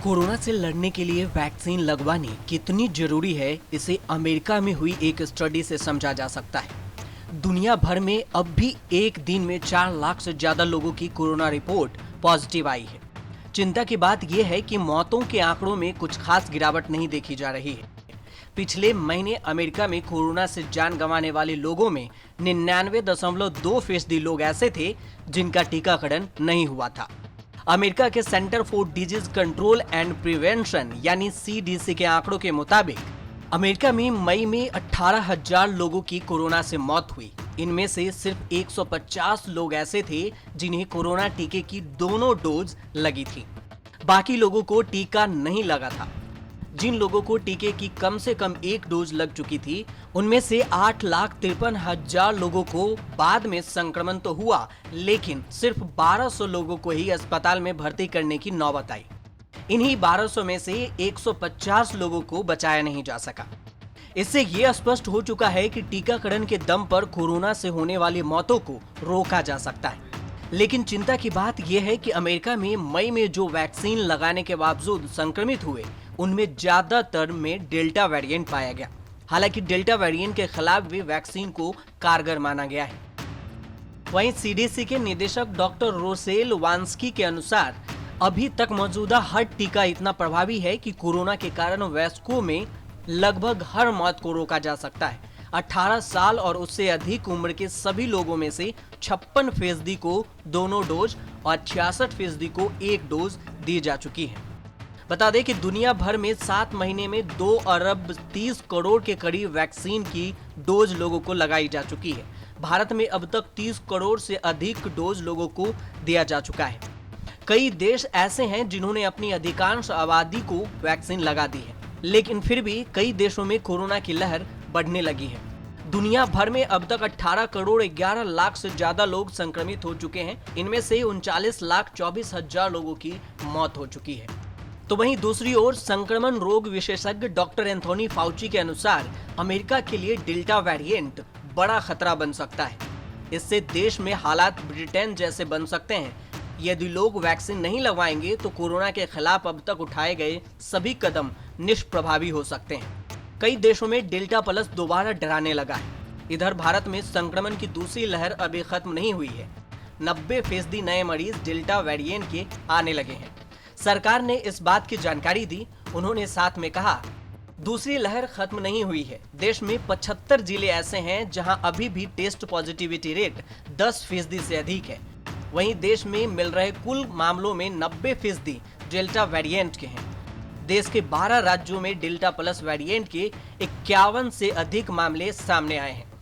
Corona से लड़ने के लिए वैक्सीन लगवानी कितनी जरूरी है, इसे अमेरिका में हुई एक स्टडी से समझा जा सकता है। दुनिया भर में अब भी एक दिन में 4 लाख से ज्यादा लोगों की कोरोना रिपोर्ट पॉजिटिव आई है। चिंता की बात यह है कि मौतों के आंकड़ों में कुछ खास गिरावट नहीं देखी जा रही है। पिछले महीने अमेरिका में कोरोना से जान गंवाने वाले लोगों में 99.2% लोग ऐसे थे जिनका टीकाकरण नहीं हुआ था। अमेरिका के centre for disease control and prevention यानी CDC के आंकड़ों के मुताबिक अमेरिका में मई में 18,000 लोगों की कोरोना से मौत हुई। इनमें से सिर्फ 150 लोग ऐसे थे जिन्हें कोरोना टीके की दोनों डोज लगी थी। बाकी लोगों को टीका नहीं लगा था। जिन लोगों को टीके की कम से कम एक डोज लग चुकी थी, उनमें से 8,53,000 लोगों को बाद में संक्रमण तो हुआ, लेकिन सिर्फ 1,200 लोगों को ही अस्पताल में भर्ती करने की नौबत आई। इन्हीं 1,200 में से 150 लोगों को बचाया नहीं जा सका। इससे यह स्पष्ट हो चुका है कि टीकाकरण के दम पर कोरोना से होने वाली मौतों को रोका जा सकता है। लेकिन चिंता की बात यह है कि अमेरिका में मई में जो वैक्सीन लगाने के बावजूद संक्रमित हुए, उनमें ज्यादातर में डेल्टा वेरिएंट पाया गया। हालांकि डेल्टा वेरिएंट के खिलाफ भी वैक्सीन को कारगर माना गया है। वहीं CDC के निदेशक डॉक्टर रोसेल वांस्की के अनुसार अभी तक मौजूदा हर टीका इतना प्रभावी है कि कोरोना के कारण वयस्कों में लगभग हर मौत को रोका जा सकता है। 18 साल और उससे अधिक उम्र के सभी लोगों में से 56% को दोनों डोज और 66% को एक डोज दी जा चुकी है। बता दें कि दुनिया भर में 7 महीने में 2 अरब 30 करोड़ के करीब वैक्सीन की डोज लोगों को लगाई जा चुकी है। भारत में अब तक 30 करोड़ से अधिक डोज लोगों को दिया जा चुका है। कई देश ऐसे हैं जिन्होंने अपनी अधिकांश आबादी को वैक्सीन लगा दी है, लेकिन फिर भी कई देशों में कोरोना की लहर बढ़ने लगी है। दुनिया भर में अब तक 18 करोड़ 11 लाख से ज्यादा लोग संक्रमित हो चुके हैं। इनमें से 39,24,000 लोगों की मौत हो चुकी है। तो वहीं दूसरी ओर संक्रमण रोग विशेषज्ञ डॉक्टर एंथोनी फाउची के अनुसार अमेरिका के लिए डेल्टा वेरिएंट बड़ा खतरा बन सकता है। इससे देश में हालात ब्रिटेन जैसे बन सकते हैं। यदि लोग वैक्सीन नहीं लगवाएंगे तो कोरोना के खिलाफ अब तक उठाए गए सभी कदम निष्प्रभावी हो सकते हैं। कई देशों में डेल्टा प्लस दोबारा डराने लगा है। इधर भारत में संक्रमण की दूसरी लहर अभी खत्म नहीं हुई है। 90% नए मरीज डेल्टा वेरिएंट के आने लगे हैं। सरकार ने इस बात की जानकारी दी। उन्होंने साथ में कहा, दूसरी लहर खत्म नहीं हुई है। देश में 75 जिले ऐसे हैं जहां अभी भी टेस्ट पॉजिटिविटी रेट 10% से अधिक है। वहीं देश में मिल रहे कुल मामलों में 90% डेल्टा वेरिएंट के हैं। देश के 12 राज्यों में डेल्टा प्लस वेरिएंट के 51 से अधिक मामले सामने आए हैं।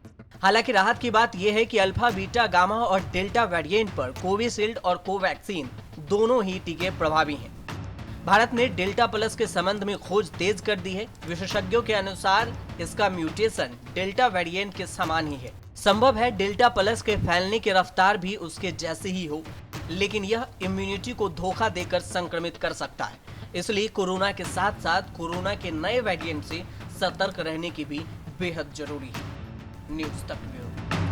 हालांकि राहत की बात यह है कि अल्फा, बीटा, गामा और डेल्टा वेरिएंट पर कोविशील्ड और कोवैक्सीन दोनों ही टीके प्रभावी हैं। भारत ने डेल्टा प्लस के संबंध में खोज तेज कर दी है। विशेषज्ञों के अनुसार इसका म्यूटेशन डेल्टा वेरिएंट के समान ही है। संभव है डेल्टा प्लस के फैलने की रफ्तार भी उसके जैसी ही हो, लेकिन यह इम्यूनिटी को धोखा देकर संक्रमित कर सकता है। इसलिए कोरोना के साथ साथ कोरोना के नए वेरिएंट से सतर्क रहने की भी बेहद जरूरी है। न्यूज़ तक ब्यूरो।